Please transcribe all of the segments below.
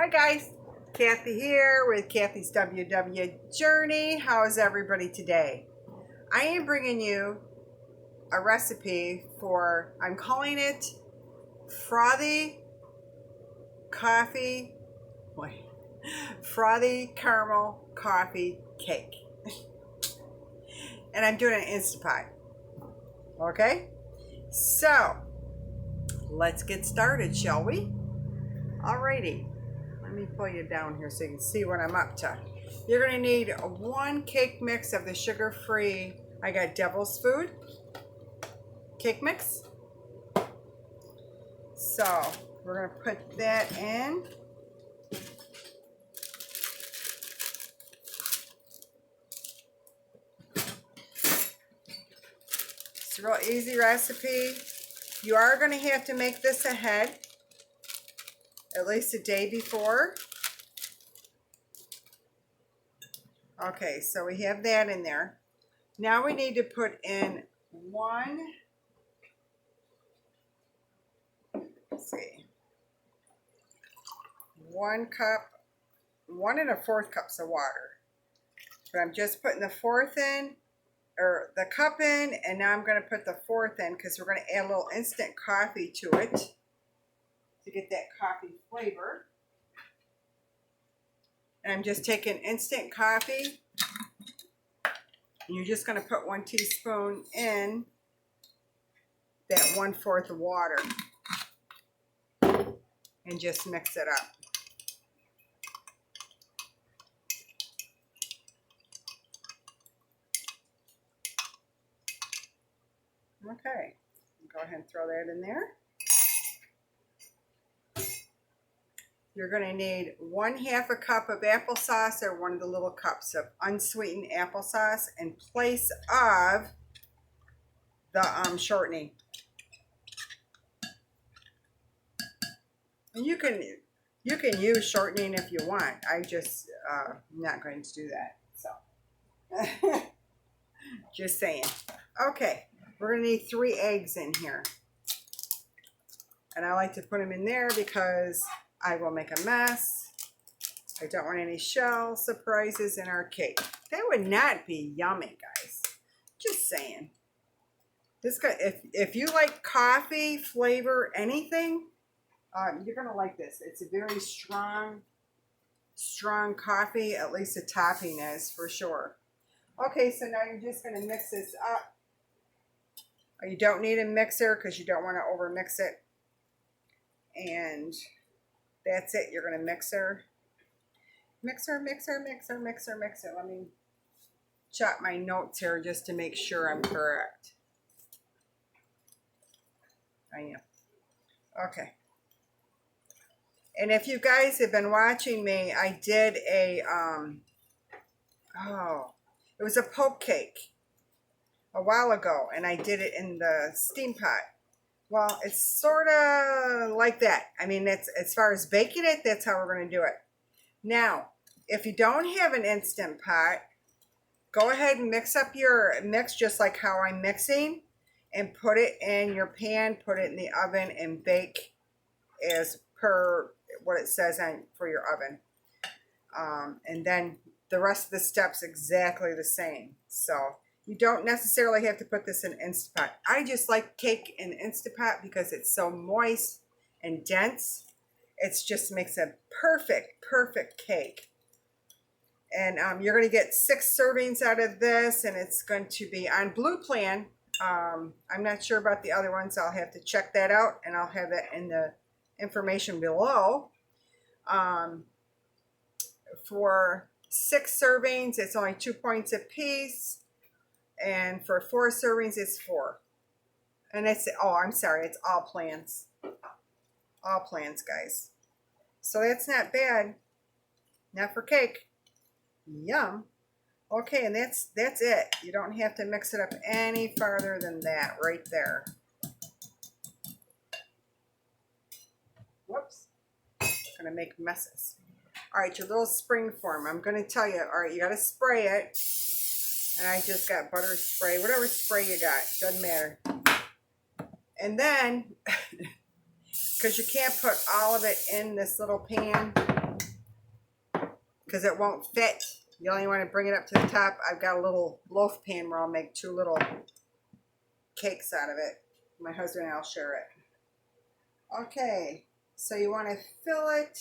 Hi guys, Kathy here with Kathy's WW Journey. How is everybody today? I am bringing you a recipe for, I'm calling it Frothy Frothy Caramel Coffee Cake. And I'm doing an Instant Pot. Okay? So, let's get started, shall we? Alrighty. Let me pull you down here so you can see what I'm up to. You're going to need one cake mix of the sugar-free, I got Devil's Food cake mix. So we're going to put that in. It's a real easy recipe. You are going to have to make this ahead, at least a day before. Okay, so we have that in there. Now we need to put in one 1 1/4 cups of water. But I'm just putting the fourth in, or the cup in, and now I'm going to put the fourth in because we're going to add a little instant coffee to it to get that coffee flavor. And I'm just taking instant coffee, and you're just going to put 1 teaspoon in that 1/4 of water and just mix it up. Okay, go ahead and throw that in there. You're going to need 1/2 cup of applesauce, or one of the little cups of unsweetened applesauce in place of the shortening. And you can use shortening if you want. I just not going to do that. So just saying. Okay, we're going to need 3 eggs in here, and I like to put them in there because I will make a mess. I don't want any shell surprises in our cake. That would not be yummy, guys. Just saying. This guy, if you like coffee flavor, anything, you're gonna like this. It's a very strong coffee. At least the topping is, for sure. Okay, so now you're just gonna mix this up. You don't need a mixer because you don't want to over mix it. And that's it. You're going to mixer. Let me jot my notes here just to make sure I'm correct. I am. Okay. And if you guys have been watching me, I did a, it was a poke cake a while ago, and I did it in the steam pot. Well, it's sort of like that. I mean, it's, as far as baking it, that's how we're going to do it. Now, if you don't have an Instant Pot, go ahead and mix up your mix just like how I'm mixing, and put it in your pan, put it in the oven, and bake as per what it says on for your oven. And then the rest of the steps exactly the same. So you don't necessarily have to put this in Instant Pot. I just like cake in Instant Pot because it's so moist and dense. It just makes a perfect cake. And you're going to get 6 servings out of this, and it's going to be on Blue Plan. I'm not sure about the other ones. I'll have to check that out, and I'll have that in the information below. For 6 servings, it's only 2 points a piece. And for 4 servings, it's 4. And it's, oh, I'm sorry, it's all plans. All plans, guys. So that's not bad. Not for cake. Yum. Okay, and that's it. You don't have to mix it up any farther than that right there. Whoops. I'm going to make messes. All right, your little spring form. I'm going to tell you, all right, you got to spray it. And I just got butter spray, whatever spray you got, doesn't matter. And then, because you can't put all of it in this little pan, because it won't fit. You only want to bring it up to the top. I've got a little loaf pan where I'll make 2 little cakes out of it. My husband and I'll share it. Okay, so you want to fill it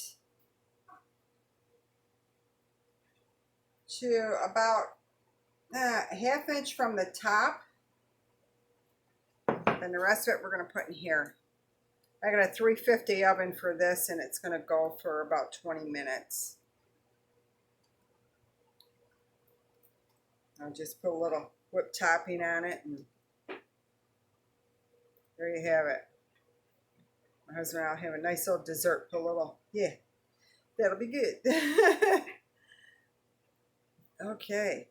to about a ½ inch from the top. Then the rest of it we're going to put in here. I got a 350 oven for this, and it's going to go for about 20 minutes. I'll just put a little whipped topping on it, and there you have it. My husband and I'll have a nice little dessert. Put a little, yeah, that'll be good. Okay.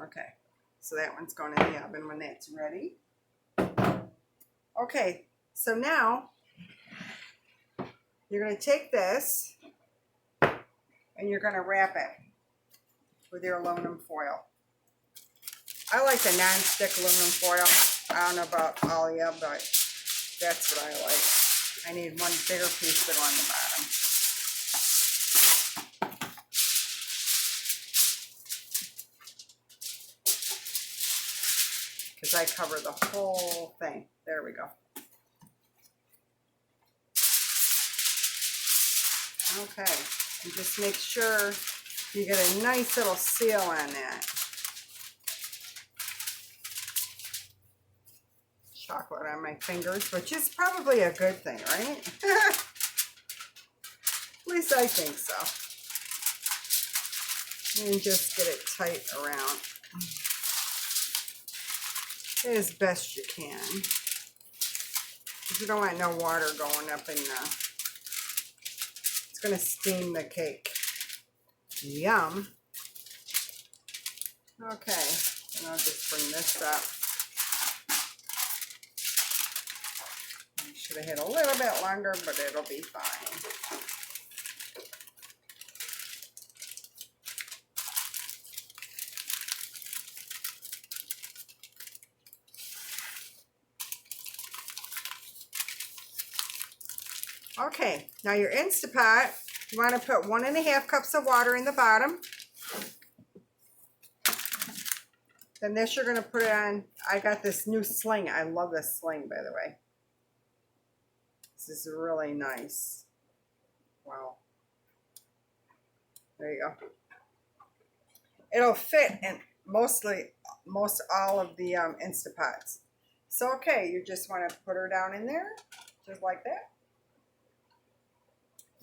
Okay, so that one's going in the oven when that's ready. Okay, so now you're going to take this and you're going to wrap it with your aluminum foil. I like the non-stick aluminum foil. I don't know about all of you, but that's what I like. I need one bigger piece to go on the bottom. Because I cover the whole thing. There we go. Okay, and just make sure you get a nice little seal on that. Chocolate on my fingers, which is probably a good thing, right? At least I think so. And just get it tight around as best you can. Because you don't want no water going up in the... It's going to steam the cake. Yum. Okay, and I'll just bring this up. Should have hit a little bit longer, but it'll be fine. Okay, now your Instapot, you want to put 1½ cups of water in the bottom. Then this you're going to put it on. I got this new sling. I love this sling, by the way. This is really nice. Wow. There you go. It'll fit in most all of the Instapots. So, okay, you just want to put her down in there, just like that.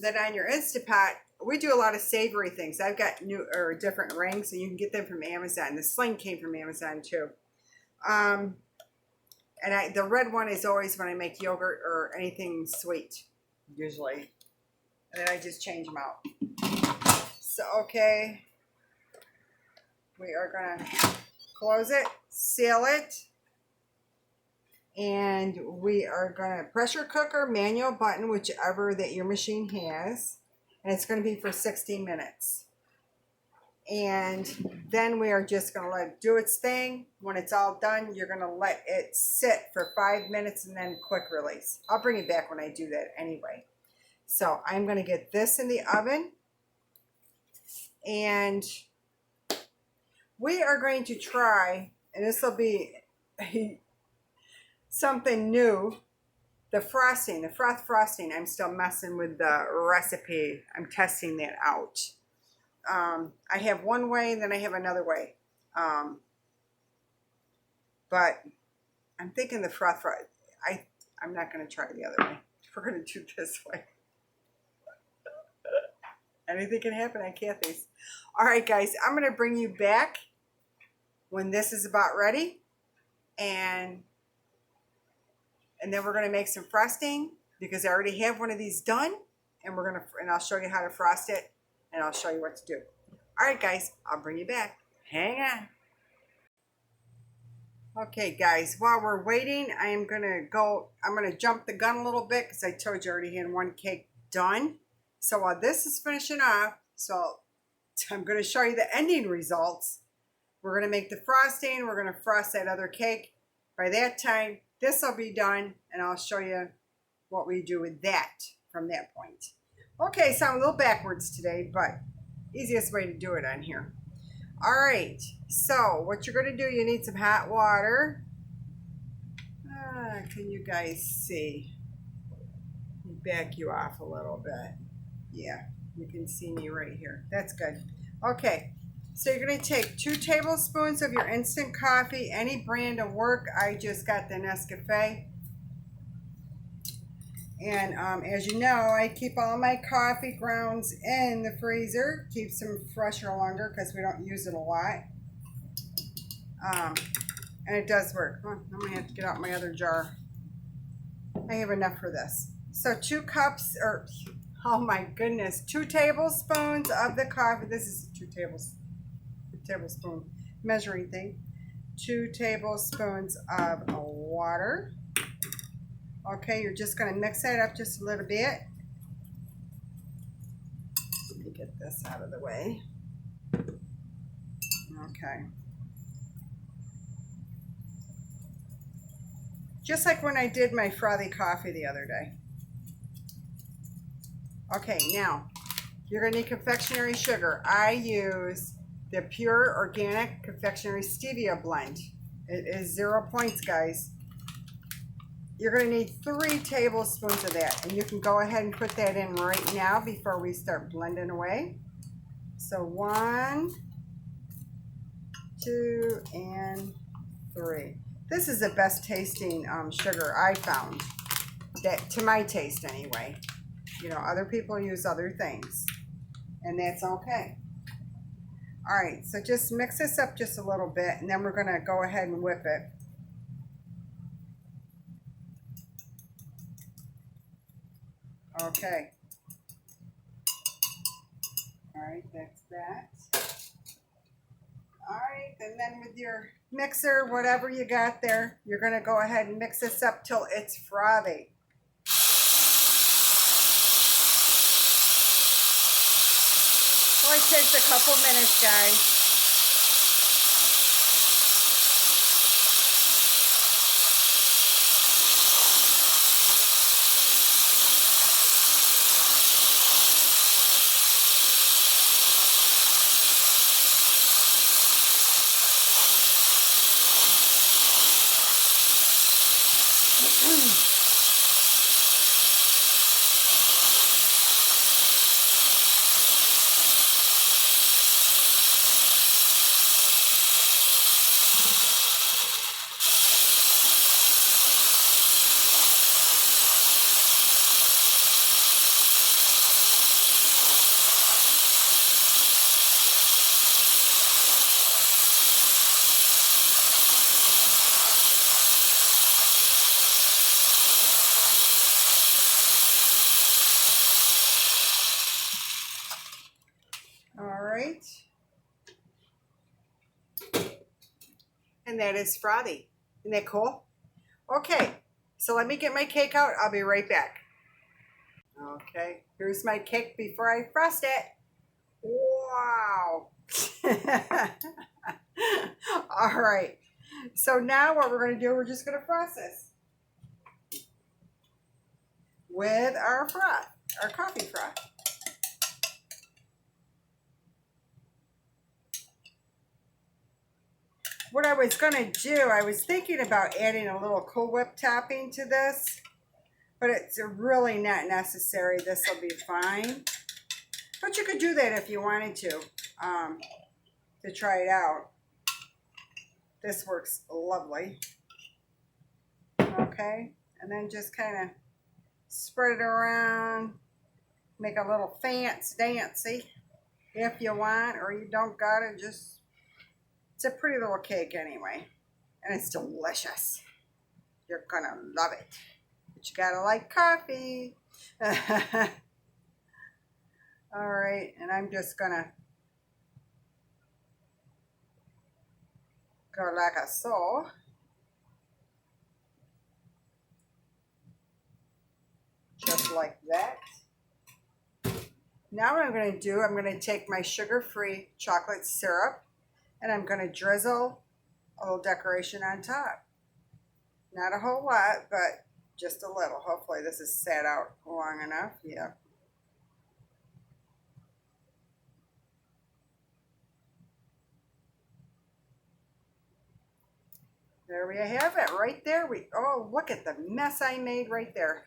Then on your Instapot, we do a lot of savory things. I've got new or different rings, and you can get them from Amazon. The sling came from Amazon too. And the red one is always when I make yogurt or anything sweet, usually. And then I just change them out. So, okay. We are going to close it, seal it. And we are going to pressure cooker, manual button, whichever that your machine has. And it's going to be for 60 minutes. And then we are just going to let it do its thing. When it's all done, you're going to let it sit for 5 minutes and then quick release. I'll bring it back when I do that anyway. So I'm going to get this in the oven. And we are going to try, and this will be something new, the frosting, the froth frosting. I'm still messing with the recipe. I'm testing that out. I have one way, then I have another way. But I'm thinking the froth, I'm not going to try the other way. We're going to do this way. Anything can happen at Kathy's. All right, guys, I'm going to bring you back when this is about ready. And then we're going to make some frosting because I already have one of these done. And I'll show you how to frost it. And I'll show you what to do. All right, guys, I'll bring you back. Hang on. Okay, guys, while we're waiting, I'm going to jump the gun a little bit because I told you I already had one cake done. So while this is finishing off, I'm going to show you the ending results. We're going to make the frosting. We're going to frost that other cake. By that time, this will be done, and I'll show you what we do with that from that point. Okay, so I'm a little backwards today, but easiest way to do it on here. All right, so what you're going to do, you need some hot water. Can you guys see? Back you off a little bit. Yeah, you can see me right here. That's good. Okay, so you're going to take 2 tablespoons of your instant coffee, any brand of work. I just got the Nescafe. And as you know, I keep all my coffee grounds in the freezer. Keeps them fresher longer because we don't use it a lot. And it does work. Oh, I'm going to have to get out my other jar. I have enough for this. So 2 cups, or oh my goodness, 2 tablespoons of the coffee. This is 2 tablespoon measuring thing. 2 tablespoons of water. Okay, you're just going to mix that up just a little bit. Let me get this out of the way. Okay. Just like when I did my frothy coffee the other day. Okay, now, you're going to need confectionery sugar. I use the Pure Organic Confectionery Stevia Blend. It is 0 points, guys. You're going to need 3 tablespoons of that. And you can go ahead and put that in right now before we start blending away. So 1, 2, and 3. This is the best tasting sugar I found, that to my taste anyway. You know, other people use other things, and that's okay. All right, so just mix this up just a little bit, and then we're going to go ahead and whip it. Okay. All right, that's that. All right, and then with your mixer, whatever you got there, you're going to go ahead and mix this up till it's frothy. Only takes a couple minutes, guys. Right, and that is frothy. Isn't that cool? Okay, so let me get my cake out. I'll be right back. Okay, here's my cake before I frost it. Wow. All right, so now what we're going to do, we're just going to frost this with our froth, our coffee froth. What I was going to do, I was thinking about adding a little Cool Whip topping to this, but it's really not necessary. This will be fine. But you could do that if you wanted to try it out. This works lovely. Okay, and then just kind of spread it around. Make a little fancy if you want, or you don't got it, just... It's a pretty little cake anyway, and it's delicious. You're gonna love it, but you gotta like coffee. All right, and I'm just gonna go like a so. Just like that. Now what I'm gonna do, I'm gonna take my sugar-free chocolate syrup, and I'm going to drizzle a little decoration on top. Not a whole lot, but Just a little. Hopefully this is sat out long enough. Yeah. There we have it right there. Oh, look at the mess I made right there.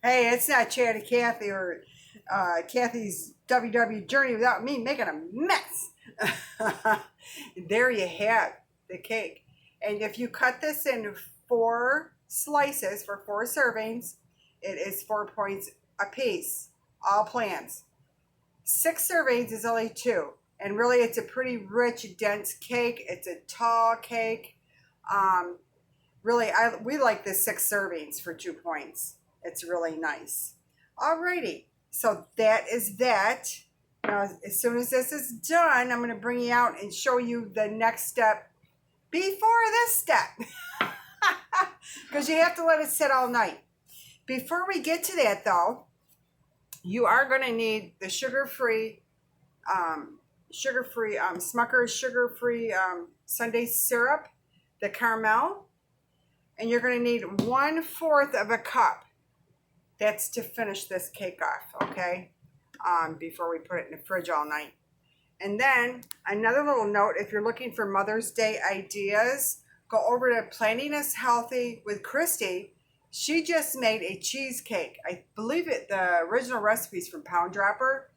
Hey, it's not Chatty Cathy or Kathy's WW journey without me making a mess. There you have the cake. And if you cut this in 4 slices for 4 servings, it is 4 points a piece. All plans. 6 servings is only 2. And really, it's a pretty rich, dense cake. It's a tall cake. Really, we like the 6 servings for 2 points. It's really nice. Alrighty, so that is that. Now, as soon as this is done, I'm going to bring you out and show you the next step before this step. Because you have to let it sit all night. Before we get to that, though, you are going to need the sugar-free Smucker's sugar-free sundae syrup, the caramel, and you're going to need 1/4 of a cup. That's to finish this cake off, okay? Before we put it in the fridge all night. And then another little note, if you're looking for Mother's Day ideas, go over to Planning is Healthy with Christy. She just made a cheesecake. I believe the original recipe's from Pound Dropper.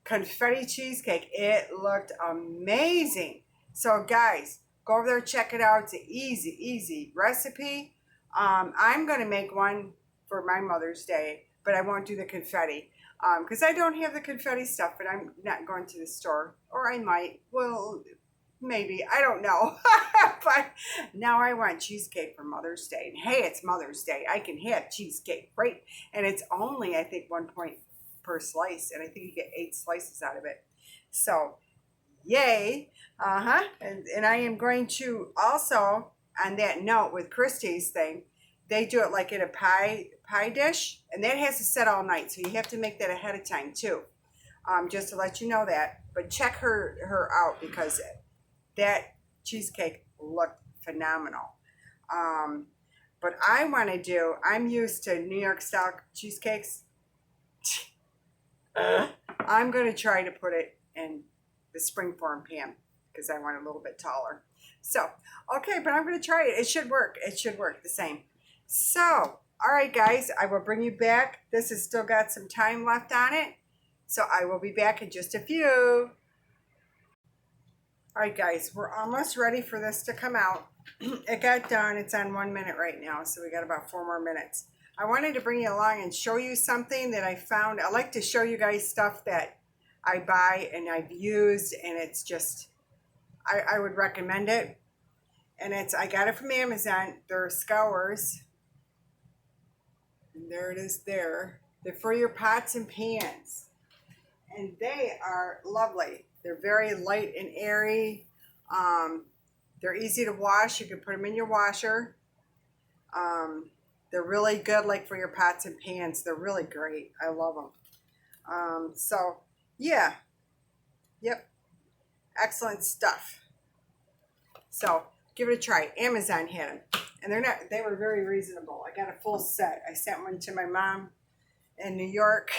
Confetti cheesecake. It looked amazing. So guys, go over there, check it out. It's an easy recipe. I'm going to make one for my Mother's Day, but I won't do the confetti because I don't have the confetti stuff, but I'm not going to the store. Or I might. Well, maybe. I don't know. But now I want cheesecake for Mother's Day. And hey, it's Mother's Day. I can have cheesecake, right? And it's only, I think, 1 point per slice, and I think you get 8 slices out of it. So yay. And I am going to also, on that note with Christy's thing, they do it like in a pie dish, and that has to set all night, so you have to make that ahead of time too, just to let you know that. But check her out because that cheesecake looked phenomenal. But I'm used to New York style cheesecakes. I'm going to try to put it in the springform pan because I want it a little bit taller. So, okay, but I'm going to try it. It should work. It should work the same. So, all right, guys, I will bring you back. This has still got some time left on it. So I will be back in just a few. All right, guys, we're almost ready for this to come out. It got done. It's on 1 minute right now, so we got about 4 more minutes. I wanted to bring you along and show you something that I found. I like to show you guys stuff that I buy and I've used, and it's just, I would recommend it. And I got it from Amazon. They're scours. And there it is there. They're for your pots and pans. And they are lovely. They're very light and airy. They're easy to wash. You can put them in your washer. They're really good, like for your pots and pans. They're really great. I love them. So, yeah. Yep. Excellent stuff. So, give it a try. Amazon had them. And they were very reasonable. I got a full set. I sent one to my mom in New York.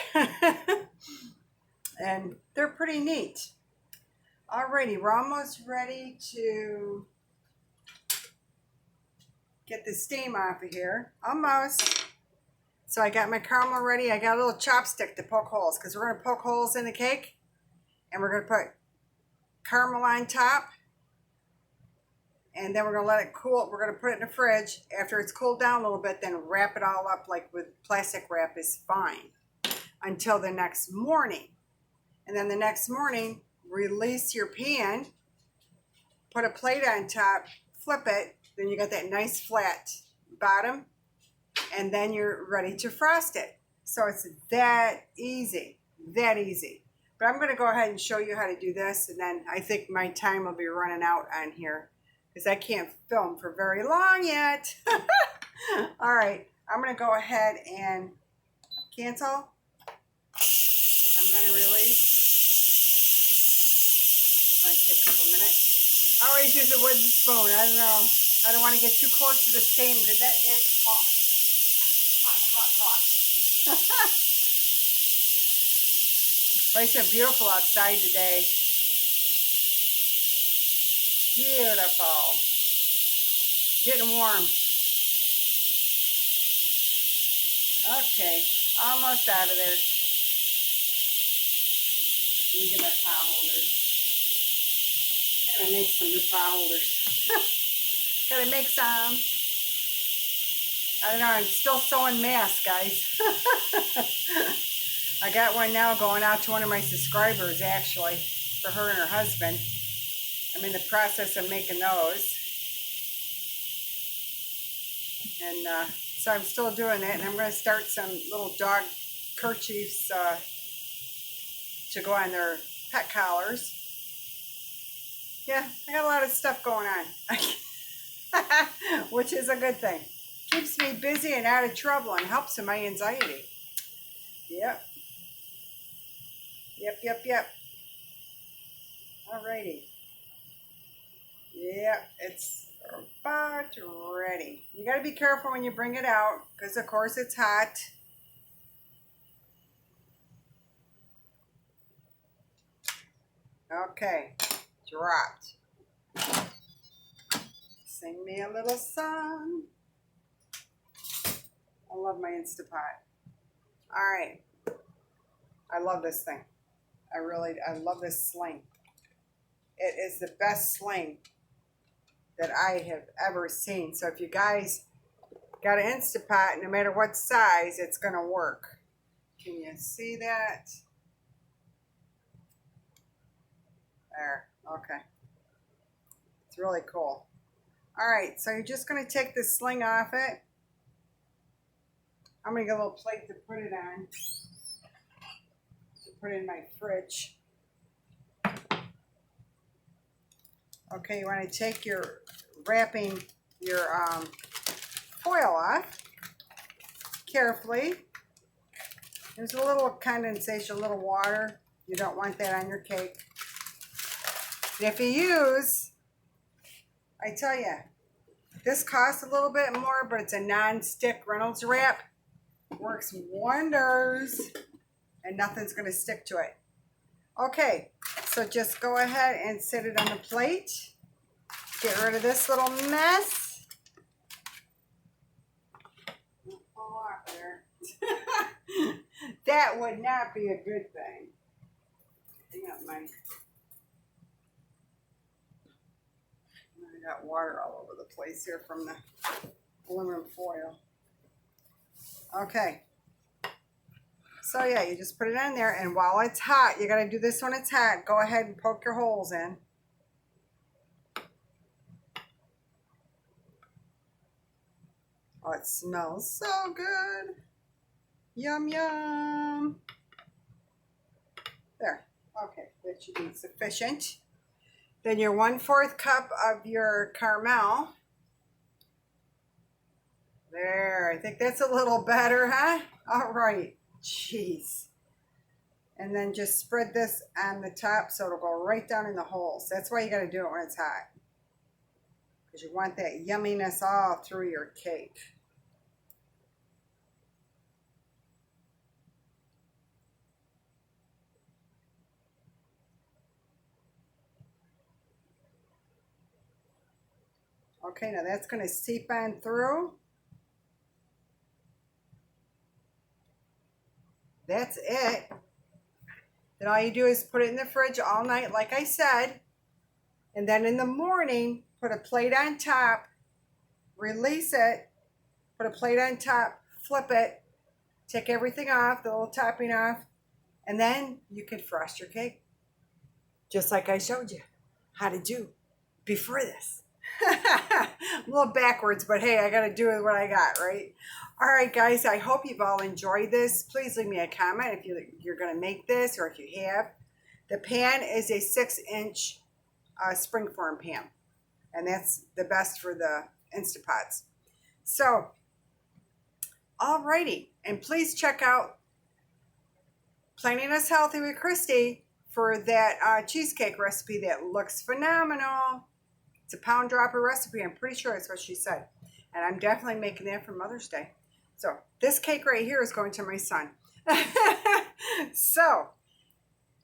And they're pretty neat. Alrighty, we're almost ready to get the steam off of here. Almost. So I got my caramel ready. I got a little chopstick to poke holes because we're going to poke holes in the cake. And we're going to put caramel on top. And then we're going to let it cool. We're going to put it in the fridge. After it's cooled down a little bit, then wrap it all up like with plastic wrap is fine. Until the next morning. And then the next morning, release your pan. Put a plate on top. Flip it. Then you got that nice flat bottom. And then you're ready to frost it. So it's that easy. That easy. But I'm going to go ahead and show you how to do this. And then I think my time will be running out on here. Because I can't film for very long yet. All right. I'm going to go ahead and cancel. I'm going to release. It's going to take a couple minutes. I always use a wooden spoon. I don't know. I don't want to get too close to the steam because that is hot. Hot. But it's beautiful outside today. Beautiful. Getting warm. Okay, almost out of there. Let me get my pot holders. I'm gonna make some new pot holders. Gotta make some. I don't know, I'm still sewing masks, guys. I got one now going out to one of my subscribers, actually, for her and her husband. I'm in the process of making those. And so I'm still doing it, and I'm going to start some little dog kerchiefs to go on their pet collars. Yeah, I got a lot of stuff going on, which is a good thing. Keeps me busy and out of trouble and helps in my anxiety. Yep. Alrighty. Yep, it's about ready. You got to be careful when you bring it out because, of course, it's hot. Okay, dropped. Sing me a little song. I love my Instapot. All right. I love this thing. I love this sling. It is the best sling that I have ever seen. So if you guys got an Instapot, no matter what size, it's going to work. Can you see that? There. Okay. It's really cool. All right. So you're just going to take the sling off it. I'm going to get a little plate to put it on. To put in my fridge. Okay, you want to take your wrapping your foil off carefully. There's a little condensation, a little water. You don't want that on your cake. And if you use, I tell you, this costs a little bit more, but it's a non-stick Reynolds wrap. Works wonders, and nothing's going to stick to it. Okay, so just go ahead and set it on the plate. Get rid of this little mess. Don't fall off there. That would not be a good thing. Hang up I got water all over the place here from the aluminum foil. Okay. So yeah, you just put it on there, and while it's hot, you gotta do this when it's hot. Go ahead and poke your holes in. Oh, it smells so good. Yum, yum. There. Okay, that should be sufficient. Then your 1/4 cup of your caramel. There, I think that's a little better, huh? All right. Jeez. And then just spread this on the top so it'll go right down in the holes. That's why you got to do it when it's hot. Because you want that yumminess all through your cake. Okay, now that's going to seep on through. That's it. Then all you do is put it in the fridge all night, like I said. And then in the morning, put a plate on top, release it, put a plate on top, flip it, take everything off, the little topping off, and then you can frost your cake. Just like I showed you how to do before this. A little backwards, but hey, I got to do what I got, right? All right, guys, I hope you've all enjoyed this. Please leave me a comment if you're going to make this or if you have. The pan is a 6-inch springform pan, and that's the best for the Instapots. So, alrighty, and please check out Planning Us Healthy with Christy for that cheesecake recipe that looks phenomenal. It's a pound dropper recipe. I'm pretty sure that's what she said. And I'm definitely making that for Mother's Day. So this cake right here is going to my son. So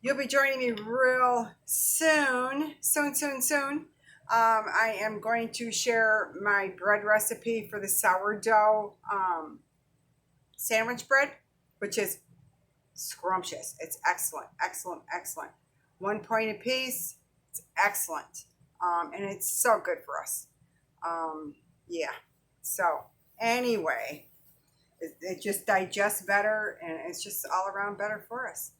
you'll be joining me real soon. Soon. I am going to share my bread recipe for the sourdough sandwich bread, which is scrumptious. It's excellent. 1 point a piece. It's excellent. And it's so good for us. Yeah. So anyway, it just digests better and it's just all around better for us.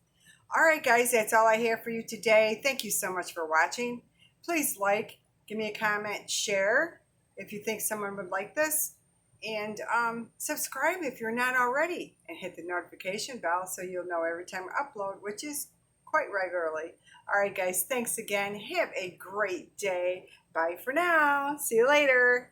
All right, guys, that's all I have for you today. Thank you so much for watching. Please like, give me a comment, share if you think someone would like this, and subscribe if you're not already, and hit the notification bell so you'll know every time I upload, which is quite regularly. All right, guys, thanks again. Have a great day. Bye for now. See you later.